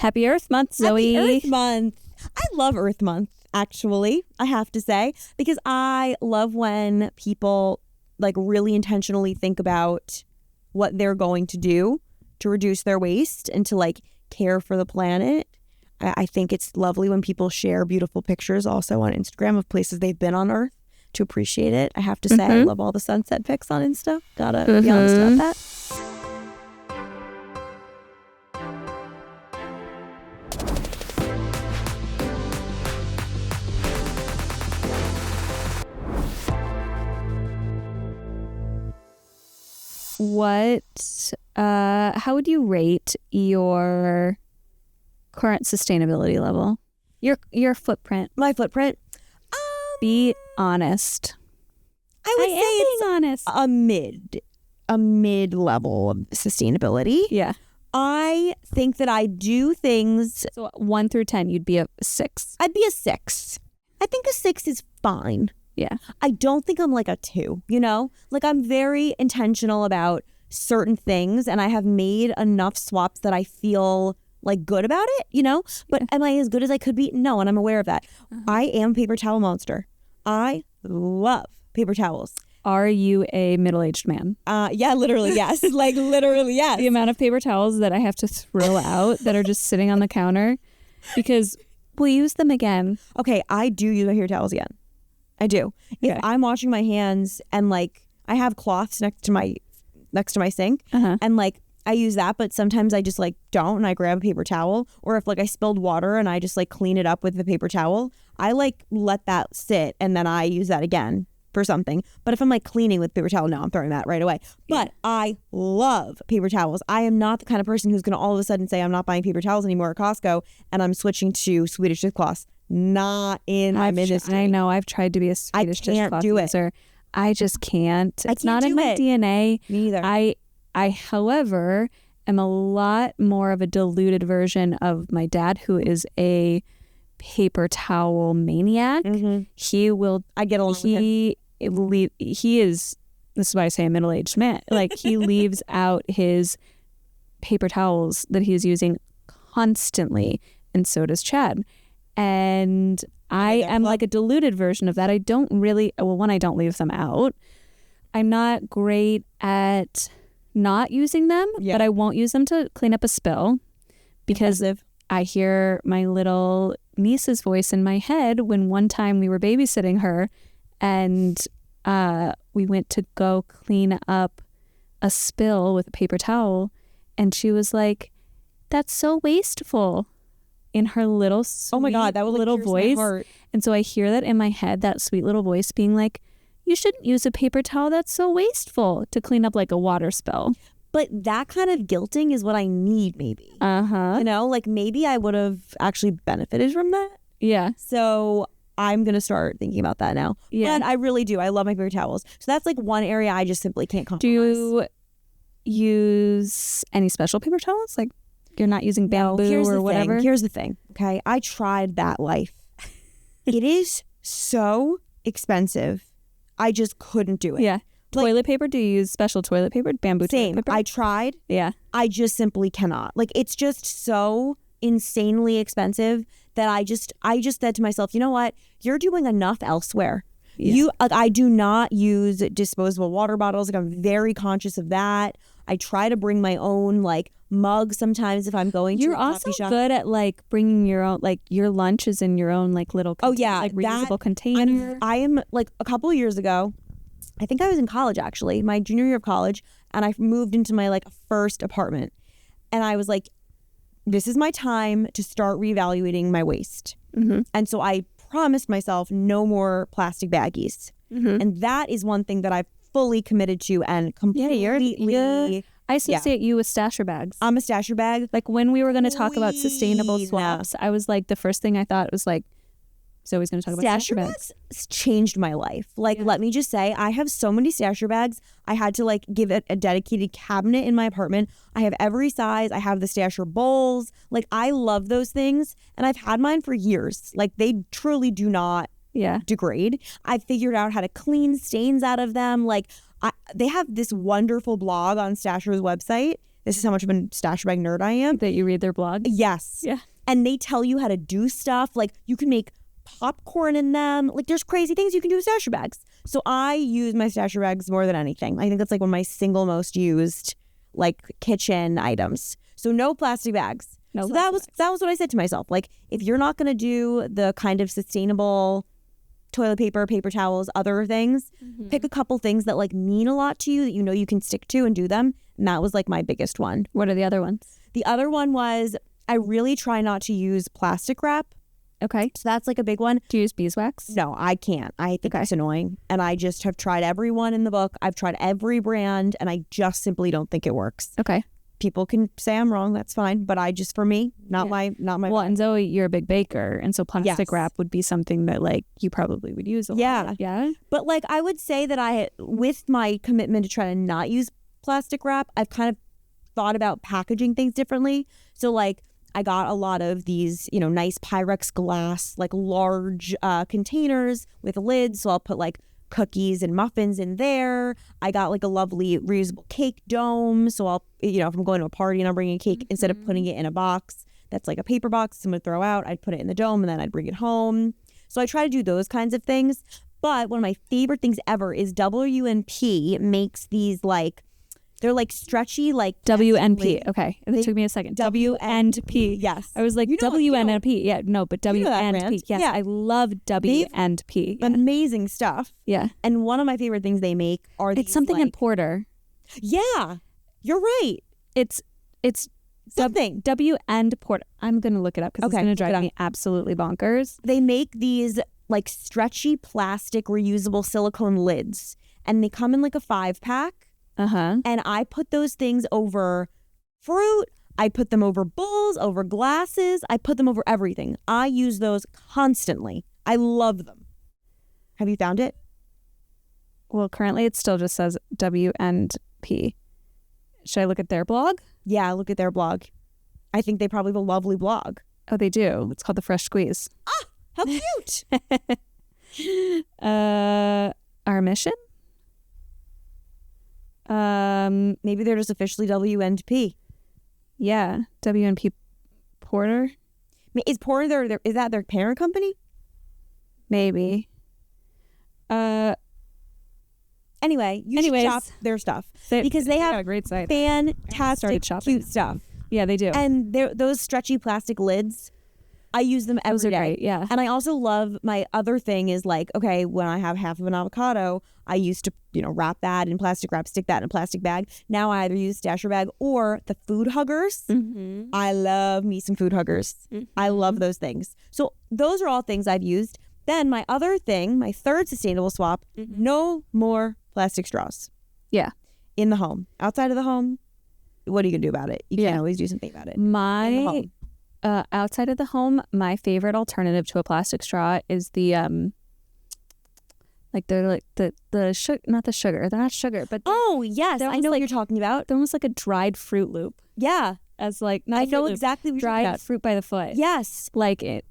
Happy Earth Month, Zoe. Happy Earth Month. I love Earth Month, actually, I have to say, because I love when people like really intentionally think about what they're going to do to reduce their waste and to like care for the planet. I think it's lovely when people share beautiful pictures also on Instagram of places they've been on Earth to appreciate it. I have to say, I love all the sunset pics on Insta. Gotta be honest about that. How would you rate your current sustainability level? Your footprint. My footprint? Be honest. I would say it's being honest. a mid level of sustainability. Yeah. I think that I do things. So 1 through 10, you'd be a 6. I'd be a 6. I think a 6 is fine. Yeah. I don't think I'm like a 2, you know? Like I'm very intentional about certain things and I have made enough swaps that I feel like good about it, you know? But am I as good as I could be? No, and I'm aware of that. I am a paper towel monster. I love paper towels. Are you a middle-aged man? Yeah, literally, yes. Like literally, yes. The amount of paper towels that I have to throw out that are just sitting on the counter because we'll use them again. Okay, I do use my paper towels again. I do. Okay. If I'm washing my hands and like I have cloths next to my sink and like I use that, but sometimes I just like don't and I grab a paper towel, or if like I spilled water and I just like clean it up with the paper towel, I like let that sit and then I use that again for something. But if I'm like cleaning with paper towel, no, I'm throwing that right away. But I love paper towels. I am not the kind of person who's going to all of a sudden say I'm not buying paper towels anymore at Costco and I'm switching to Swedish dishcloths. Not in my industry. I know. I've tried to be a Swedish dishcloth user. I just can't. It's not in my DNA. Me either. I, however, am a lot more of a diluted version of my dad, who is a paper towel maniac. He will. I get along with him. He is. This is why I say a middle-aged man. Like he leaves out his paper towels that he's using constantly, and so does Chad. And I am like a diluted version of that. I don't really, well, one, I don't leave them out. I'm not great at not using them, but I won't use them to clean up a spill because I hear my little niece's voice in my head when one time we were babysitting her and we went to go clean up a spill with a paper towel. And she was like, "That's so wasteful." In her little sweet, oh my God, that was little voice. And so I hear that in my head, that sweet little voice being like, "You shouldn't use a paper towel. That's so wasteful," to clean up like a water spill. But that kind of guilting is what I need, maybe. You know, like maybe I would have actually benefited from that. Yeah. So I'm going to start thinking about that now. Yeah. But I really do. I love my paper towels. So that's like one area I just simply can't compromise. Do you use any special paper towels? Like you're not using bamboo or whatever? Here's the thing, okay? I tried that life. It is so expensive. I just couldn't do it. Yeah. Like, toilet paper? Do you use special toilet paper? Bamboo same. Toilet paper? I tried. Yeah. I just simply cannot. Like it's just so insanely expensive that I just said to myself, you know what? You're doing enough elsewhere. Yeah. I do not use disposable water bottles. Like I'm very conscious of that. I try to bring my own like mug sometimes if I'm going to a coffee shop. You're also good at like bringing your own, like your lunch is in your own like little like reusable container. I am like a couple of years ago, I think I was in college actually, my junior year of college, and I moved into my like first apartment. And I was like, this is my time to start reevaluating my waste. And so I promised myself no more plastic baggies. And that is one thing that I've fully committed to and completely... I associate you with stasher bags. I'm a stasher bag. Like when we were going to talk about sustainable swaps, I was like, the first thing I thought was like, Zoe's going to talk about stasher bags. Changed my life. Like, let me just say, I have so many stasher bags. I had to like give it a dedicated cabinet in my apartment. I have every size. I have the stasher bowls. Like, I love those things. And I've had mine for years. Like, they truly do not degrade. I figured out how to clean stains out of them. Like, they have this wonderful blog on Stasher's website This is how much of a stash bag nerd I am. That you read their blog? Yes. Yeah. And they tell you how to do stuff. Like you can make popcorn in them. Like there's crazy things you can do with stasher bags. So I use my stasher bags more than anything. I think that's like one of my single most used like kitchen items. So no plastic bags. So that was what I said to myself. Like if you're not going to do the kind of sustainable toilet paper, paper towels, other things, pick a couple things that like mean a lot to you that you know you can stick to and do them. And that was like my biggest one. What are the other ones? The other one was I really try not to use plastic wrap. Okay. So that's like a big one. Do you use beeswax? No, I can't. I think it's annoying. And I just have tried every one in the book. I've tried every brand and I just simply don't think it works. Okay. People can say I'm wrong. That's fine. But I just, for me, not my. Well, and Zoe, you're a big baker. And so plastic wrap would be something that like you probably would use a lot. Yeah. But like I would say that with my commitment to try to not use plastic wrap, I've kind of thought about packaging things differently. So like I got a lot of these, you know, nice Pyrex glass, like large containers with lids. So I'll put like cookies and muffins in there. I got like a lovely reusable cake dome. So I'll, you know, if I'm going to a party and I'm bringing a cake, instead of putting it in a box that's like a paper box I'm going to throw out, I'd put it in the dome and then I'd bring it home. So I try to do those kinds of things. But one of my favorite things ever is W&P makes these like, they're like stretchy, like WNP. Okay. It took me a second. WNP. Yes. I was like, WNP. Yeah, no, but WNP. Yes, yeah. I love WNP. Yeah. Amazing stuff. Yeah. And one of my favorite things they make are these, it's something in Porter. Yeah. You're right. It's something. W and Porter. I'm going to look it up because it's going to drive me absolutely bonkers. They make these like stretchy plastic reusable silicone lids and they come in like a 5-pack. And I put those things over fruit. I put them over bowls, over glasses. I put them over everything. I use those constantly. I love them. Have you found it? Well, currently it still just says W&P. Should I look at their blog? Yeah, look at their blog. I think they probably have a lovely blog. Oh, they do. It's called The Fresh Squeeze. Ah, how cute. Our mission? Maybe they're just officially W&P. Yeah, W&P Porter. Is Porter is that their parent company? Maybe. Anyway, you should shop their stuff because they have a great site. Fantastic, cute stuff. Yeah, they do. And those stretchy plastic lids, I use them every day. Great, yeah. And I also love, my other thing is like, okay, when I have half of an avocado, I used to, you know, wrap that in plastic wrap, stick that in a plastic bag. Now I either use stasher bag or the food huggers. I love me some food huggers. I love those things. So those are all things I've used. Then my other thing, my third sustainable swap, no more plastic straws. Yeah. In the home. Outside of the home, what are you going to do about it? You can't always do something about it. Outside of the home, my favorite alternative to a plastic straw is the the sugar, not the sugar. They're not sugar, but yes, I know what you're talking about. They're almost like a dried Fruit Loop. Yeah, as like not I know exactly what you're talking about. Dried fruit by the foot. Yes, like it.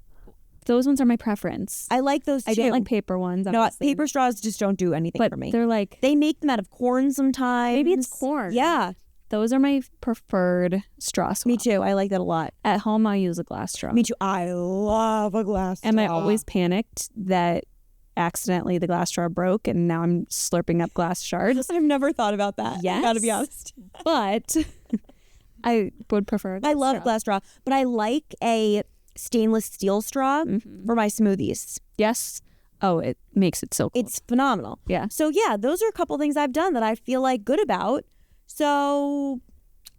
Those ones are my preference. I like those too. I don't like paper ones. No, paper straws just don't do anything for me. They're like, they make them out of corn sometimes. Maybe it's corn. Yeah. Those are my preferred straw swap. Me too. I like that a lot. At home, I use a glass straw. Me too. I love a glass straw. And I always panicked that accidentally the glass straw broke and now I'm slurping up glass shards. I've never thought about that. Yes. I gotta be honest. But I would prefer a glass love glass straw. But I like a stainless steel straw for my smoothies. Yes. Oh, it makes it so cool. It's phenomenal. Yeah. So yeah, those are a couple things I've done that I feel like good about. So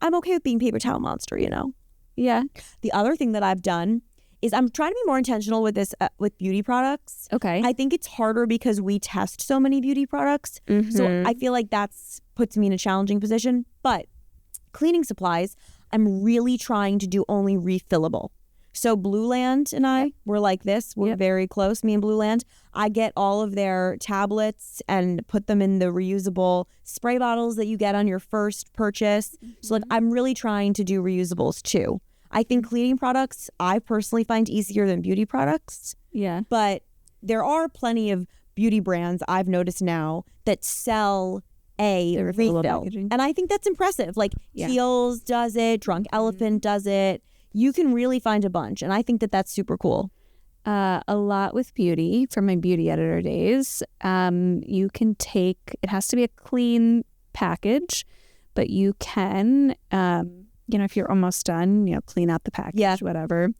I'm okay with being paper towel monster, you know? Yeah. The other thing that I've done is I'm trying to be more intentional with this, with beauty products. Okay. I think it's harder because we test so many beauty products. So I feel like puts me in a challenging position. But cleaning supplies, I'm really trying to do only refillable. So Blue Land and I were like this. We're very close, me and Blue Land. I get all of their tablets and put them in the reusable spray bottles that you get on your first purchase. So like I'm really trying to do reusables too. I think cleaning products, I personally find easier than beauty products. Yeah. But there are plenty of beauty brands I've noticed now that sell a refillable refill. packaging. And I think that's impressive. Like Kiehl's does it, Drunk Elephant does it. You can really find a bunch. And I think that that's super cool. A lot with beauty from my beauty editor days. You can take, it has to be a clean package, but you can, if you're almost done, clean out the package, whatever.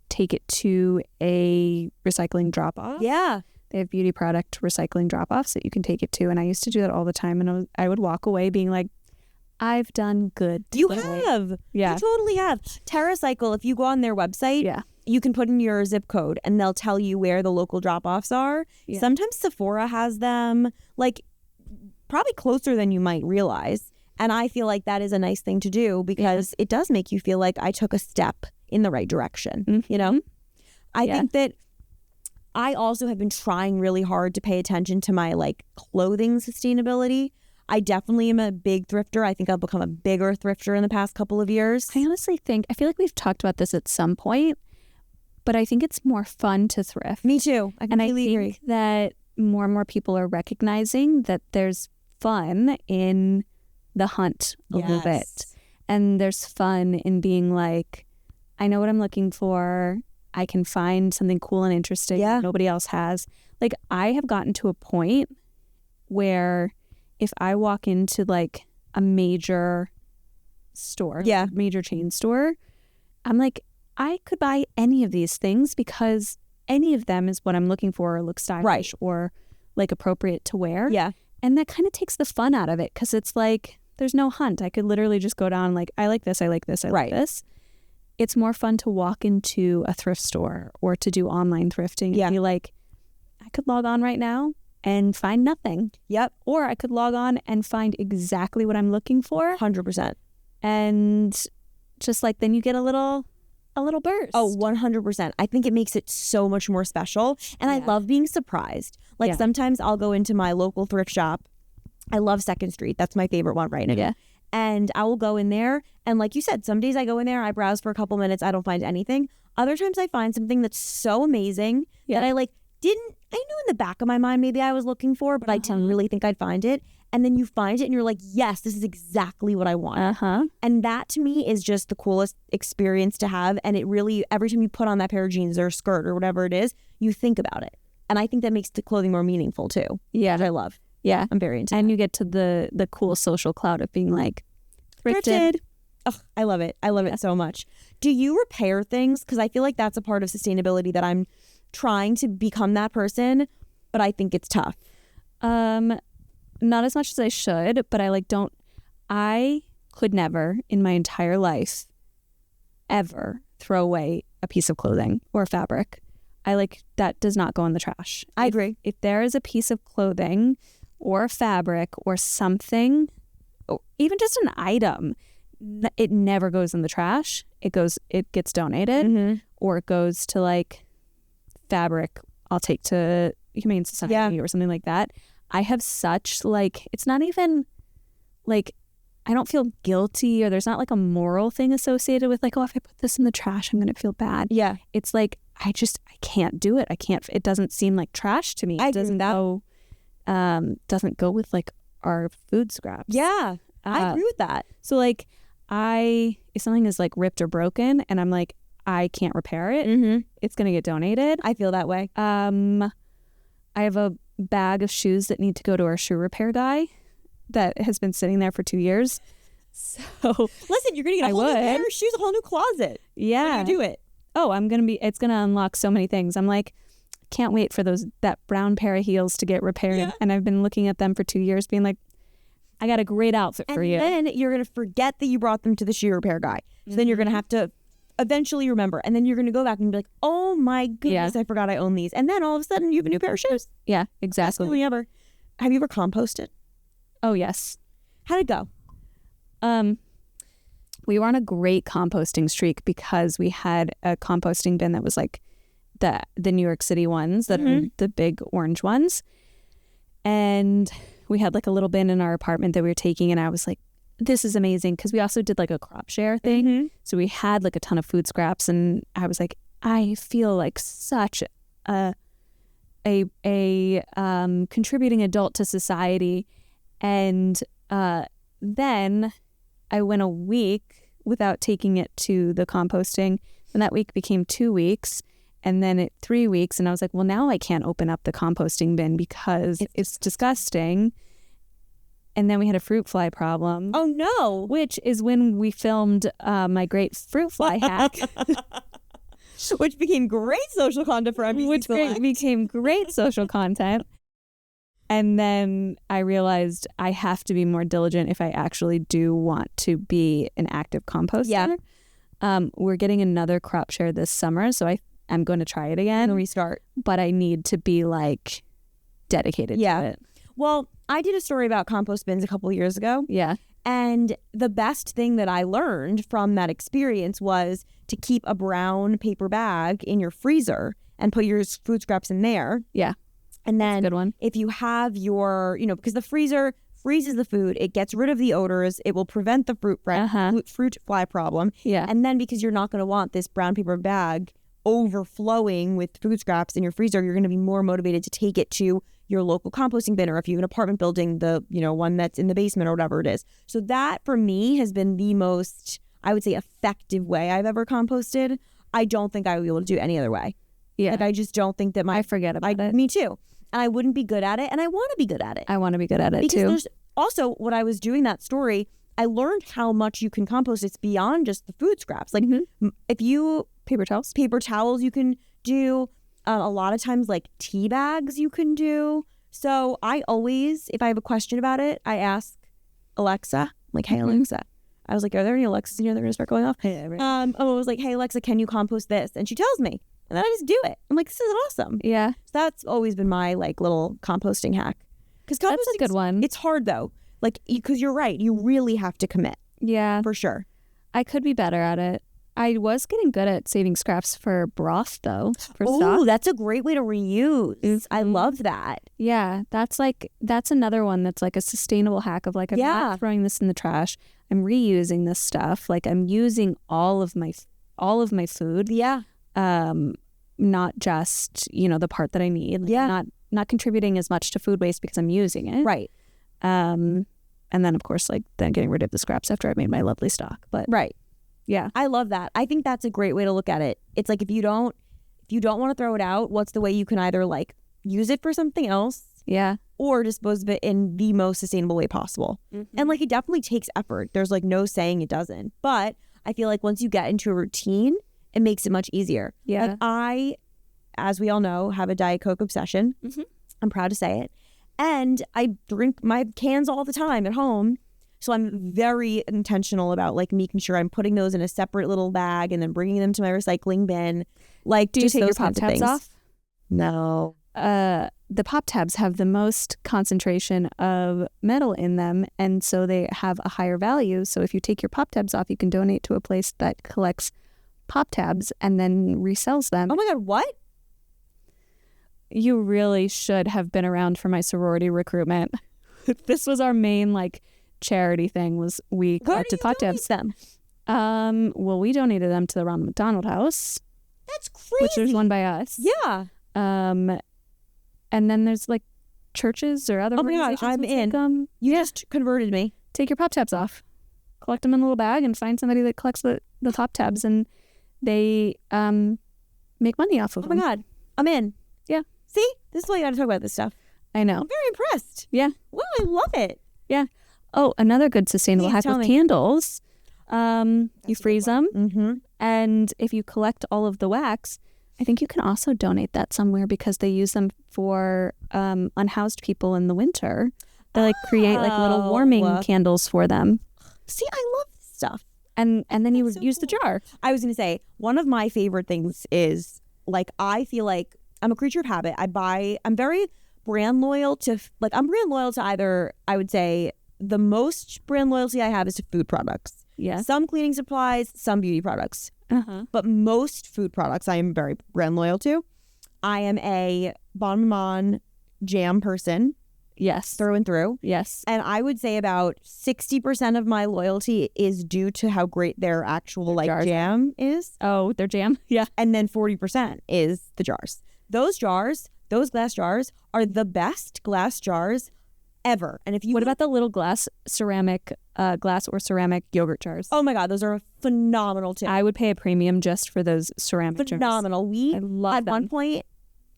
Take it to a recycling drop-off. Yeah. They have beauty product recycling drop-offs that you can take it to. And I used to do that all the time. And I would walk away being like, I've done good today. You have. Yeah. You totally have. TerraCycle, if you go on their website, you can put in your zip code and they'll tell you where the local drop-offs are. Yeah. Sometimes Sephora has them, like, probably closer than you might realize. And I feel like that is a nice thing to do because it does make you feel like I took a step in the right direction, I think that I also have been trying really hard to pay attention to my, like, clothing sustainability. I definitely am a big thrifter. I think I've become a bigger thrifter in the past couple of years. I honestly I feel like we've talked about this at some point, but I think it's more fun to thrift. Me too. I completely agree. And I think that more and more people are recognizing that there's fun in the hunt a little bit. And there's fun in being like, I know what I'm looking for. I can find something cool and interesting that nobody else has. Like, I have gotten to a point where if I walk into like a major store, major chain store, I'm like, I could buy any of these things because any of them is what I'm looking for or look stylish or like appropriate to wear. Yeah. And that kind of takes the fun out of it because it's like, there's no hunt. I could literally just go down like, I like this, I like this, I like this. It's more fun to walk into a thrift store or to do online thrifting and be like, I could log on right now and find nothing. Yep. Or I could log on and find exactly what I'm looking for. 100%. And just like, then you get a little burst. Oh, 100%. I think it makes it so much more special. And I love being surprised. Like sometimes I'll go into my local thrift shop. I love 2nd Street. That's my favorite one right now. Yeah. And I will go in there. And like you said, some days I go in there, I browse for a couple minutes, I don't find anything. Other times I find something that's so amazing that I knew in the back of my mind maybe I was looking for, but I didn't really think I'd find it. And then you find it and you're like, yes, this is exactly what I want. And that to me is just the coolest experience to have. And it really, every time you put on that pair of jeans or a skirt or whatever it is, you think about it. And I think that makes the clothing more meaningful too. Yeah. Which I love. Yeah. I'm very into and that. You get to the cool social cloud of being like, thrifted. Oh, I love it. I love it so much. Do you repair things? Because I feel like that's a part of sustainability that I'm trying to become that person, but I think it's tough. Not as much as I should, but I could never in my entire life ever throw away a piece of clothing or fabric. That does not go in the trash. I agree. If there is a piece of clothing or a fabric or something, or even just an item, it never goes in the trash. It gets donated or it goes to like fabric I'll take to Humane Society or something like that. I have such it's not even like, I don't feel guilty or there's not like a moral thing associated with like, oh, if I put this in the trash, I'm going to feel bad. Yeah. It's like, I can't do it. It doesn't seem like trash to me. It doesn't go with like our food scraps. Yeah. I agree with that. So like if something is like ripped or broken and I'm like, I can't repair it, it's going to get donated. I feel that way. I have a bag of shoes that need to go to our shoe repair guy that has been sitting there for 2 years. So listen, you're going to get a whole new pair of shoes, a whole new closet. Yeah. When you do it. Oh, it's going to unlock so many things. I'm like, can't wait for that brown pair of heels to get repaired. Yeah. And I've been looking at them for 2 years being like, I got a great outfit for you. And then you're going to forget that you brought them to the shoe repair guy. So then you're going to have to eventually remember. And then you're going to go back and be like, oh my goodness, I forgot I own these. And then all of a sudden you have a new pair of shoes. Yeah, exactly. Best ever. Have you ever composted? Oh, yes. How'd it go? We were on a great composting streak because we had a composting bin that was like the New York City ones that are the big orange ones. And we had like a little bin in our apartment that we were taking. And I was like, this is amazing. Because we also did like a crop share thing. So we had like a ton of food scraps. And I was like, I feel like such a contributing adult to society. And then I went a week without taking it to the composting. And that week became 2 weeks. And then 3 weeks. And I was like, well, now I can't open up the composting bin because it's disgusting. And then we had a fruit fly problem. Oh, no. Which is when we filmed my great fruit fly hack. Which became great social content for NBC Select. Became great social content. And then I realized I have to be more diligent if I actually do want to be an active composter. Yeah. We're getting another crop share this summer, so I'm going to try it again. Restart. But I need to be like dedicated to it. Well, I did a story about compost bins a couple of years ago. Yeah. And the best thing that I learned from that experience was to keep a brown paper bag in your freezer and put your food scraps in there. Yeah. And then that's a good one. If you have your, because the freezer freezes the food, it gets rid of the odors, it will prevent the fruit fly problem. Yeah. And then because you're not going to want this brown paper bag overflowing with food scraps in your freezer, you're going to be more motivated to take it to your local composting bin, or if you have an apartment building, the one that's in the basement or whatever it is. So that for me has been the most, I would say, effective way I've ever composted. I don't think I would be able to do it any other way. Yeah. Like I just don't think that I forget about it. Me too. And I wouldn't be good at it, and I want to be good at it. I want to be good at it because too. There's also, when I was doing that story, I learned how much you can compost. It's beyond just the food scraps. Like if you paper towels you can do. A lot of times, like tea bags you can do. So I always, if I have a question about it, I ask Alexa. I'm like, hey Alexa. I was like, are there any Alexas in here that are gonna start going off? Yeah, right. I was like, hey Alexa, can you compost this? And she tells me, and then I just do it. I'm like, this is awesome. Yeah. So that's always been my like little composting hack. Because that's a good one. It's hard though, like because you're right. You really have to commit. Yeah, for sure. I could be better at it. I was getting good at saving scraps for broth, though. Oh, that's a great way to reuse. I love that. Yeah, that's another one that's like a sustainable hack of like, I'm not throwing this in the trash. I'm reusing this stuff. Like I'm using all of my food. Yeah. Not just, the part that I need. Like not contributing as much to food waste because I'm using it. Right. And then of course, like then getting rid of the scraps after I've made my lovely stock. But right. Yeah. I love that. I think that's a great way to look at it. It's like if you don't want to throw it out, what's the way you can either like use it for something else? Yeah. Or dispose of it in the most sustainable way possible. Mm-hmm. And like it definitely takes effort. There's like no saying it doesn't. But I feel like once you get into a routine, it makes it much easier. Yeah. Like I, as we all know, have a Diet Coke obsession. Mm-hmm. I'm proud to say it. And I drink my cans all the time at home. So I'm very intentional about like making sure I'm putting those in a separate little bag and then bringing them to my recycling bin. Like, do you take your pop tabs off? No. The pop tabs have the most concentration of metal in them, and so they have a higher value. So if you take your pop tabs off, you can donate to a place that collects pop tabs and then resells them. Oh my God, what? You really should have been around for my sorority recruitment. This was our main like charity thing, was we collected pop tabs. Them? Well, we donated them to the Ronald McDonald House. That's crazy. Which is one by us. Yeah. And then there's like churches or other organizations. Oh my God, I'm in. You just converted me. Take your pop tabs off. Collect them in a little bag and find somebody that collects the pop tabs, and they make money off of them. Oh my God, I'm in. Yeah. See? This is why you got to talk about this stuff. I know. I'm very impressed. Yeah. Wow, I love it. Yeah. Oh, another good sustainable hack with candles. You freeze them, and if you collect all of the wax, I think you can also donate that somewhere because they use them for unhoused people in the winter. They like create like little warming candles for them. See, I love this stuff. And then you use the jar. I was going to say, one of my favorite things is like, I feel like I'm a creature of habit. I'm very brand loyal to either, I would say, the most brand loyalty I have is to food products. Yeah. Some cleaning supplies, some beauty products. But most food products I am very brand loyal to. I am a Bon Maman jam person. Yes. Through and through. Yes. And I would say about 60% of my loyalty is due to how great their actual like jam is. Oh, their jam? Yeah. And then 40% is the jars. Those glass jars, are the best glass jars ever. And if you What about the little glass or ceramic yogurt jars? Oh my God, those are phenomenal too. I would pay a premium just for those ceramic jars. Phenomenal. We I love at them. one point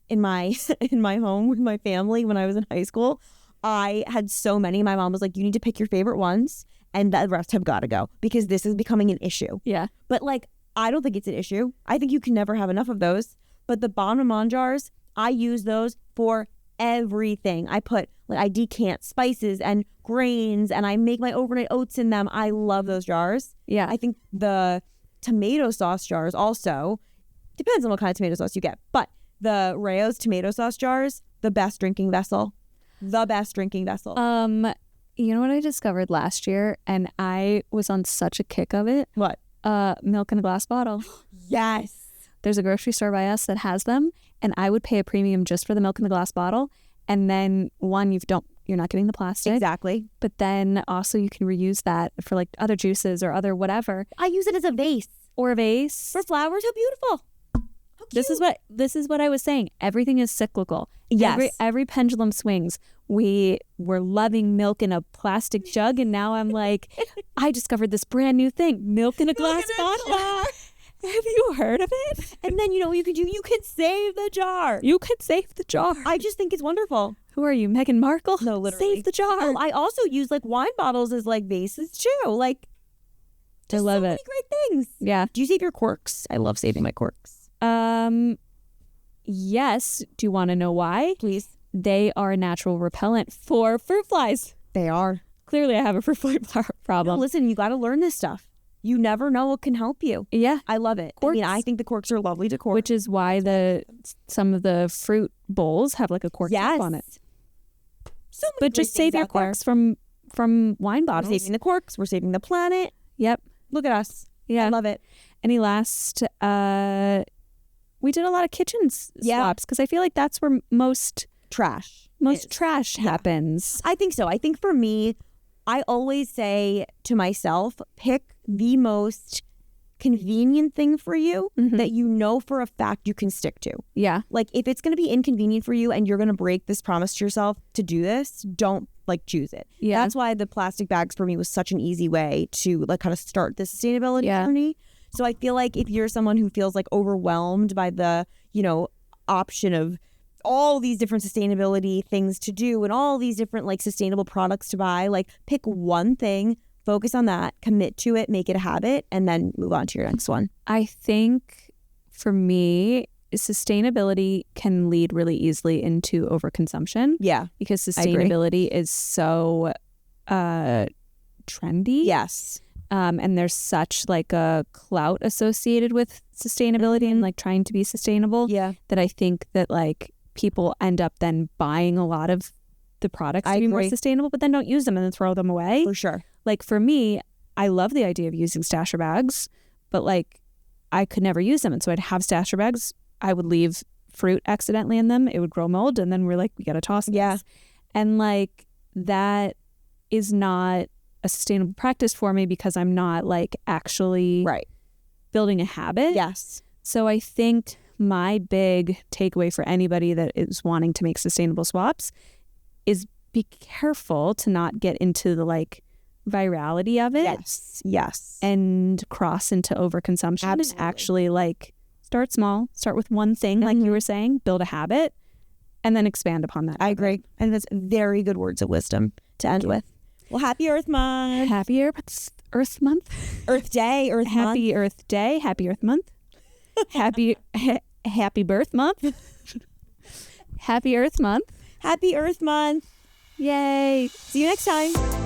in my in my home with my family when I was in high school, I had so many. My mom was like, you need to pick your favorite ones and the rest have got to go because this is becoming an issue. Yeah. But like, I don't think it's an issue. I think you can never have enough of those. But the Bon Maman jars, I use those for everything. I decant spices and grains and I make my overnight oats in them. I love those jars. Yeah. I think the tomato sauce jars also, depends on what kind of tomato sauce you get, but the Rayo's tomato sauce jars, the best drinking vessel. The best drinking vessel. You know what I discovered last year, and I was on such a kick of it? What? Milk in a glass bottle. Yes. There's a grocery store by us that has them, and I would pay a premium just for the milk in the glass bottle. And then you're not getting the plastic. Exactly. But then also you can reuse that for like other juices or other whatever. I use it as a vase. Or a vase. For flowers, how beautiful. How This is what I was saying. Everything is cyclical. Yes. Every pendulum swings. We were loving milk in a plastic jug, and now I'm like, I discovered this brand new thing: milk in a glass bottle. Have you heard of it? And then you know what you can do? You can save the jar. You could save the jar. I just think it's wonderful. Who are you, Meghan Markle? No, literally. Save the jar. Oh, I also use like wine bottles as like vases too. Like, I love so many it. great things. Yeah. Do you save your corks? I love saving my corks. Yes. Do you want to know why? Please. They are a natural repellent for fruit flies. They are. Clearly, I have a fruit fly problem. No, listen, you got to learn this stuff. You never know what can help you. Yeah. I love it. Corks. I mean, I think the corks are lovely to cork. Which is why some of the fruit bowls have like a cork top on it. So many But great just save things your out there. corks from wine We're bottles. saving the corks. We're saving the planet. Yep. Look at us. Yeah. I love it. Any last? We did a lot of kitchen swaps because I feel like that's where most Trash. trash happens. I think so. I think for me, I always say to myself, pick the most convenient thing for you that you know for a fact you can stick to. Yeah. Like if it's going to be inconvenient for you and you're going to break this promise to yourself to do this, don't like choose it. Yeah. That's why the plastic bags for me was such an easy way to like kind of start the sustainability journey. So I feel like if you're someone who feels like overwhelmed by the, option of all these different sustainability things to do and all these different like sustainable products to buy, like pick one thing, focus on that, commit to it, make it a habit, and then move on to your next one. I think for me, sustainability can lead really easily into overconsumption. Yeah. Because sustainability is so trendy. Yes. And there's such like a clout associated with sustainability and like trying to be sustainable. Yeah. That I think that like people end up then buying a lot of the products to be more sustainable, but then don't use them and then throw them away. For sure. Like for me, I love the idea of using stasher bags, but like I could never use them. And so I'd have stasher bags. I would leave fruit accidentally in them. It would grow mold. And then we're like, we got to toss this. Yeah. And like that is not a sustainable practice for me because I'm not like actually building a habit. Yes. So I think my big takeaway for anybody that is wanting to make sustainable swaps is be careful to not get into the like virality of it. Yes. Yes. And cross into overconsumption. Absolutely. And actually like start small, start with one thing like you were saying, build a habit, and then expand upon that. I agree. And that's very good words of wisdom to end with. Well, happy Earth Month. Happy Earth Month. Earth Day, Earth Month. Happy Earth Day, Happy Earth Month. Happy Birth Month. Happy Earth Month. Happy Earth Month. Yay. See you next time.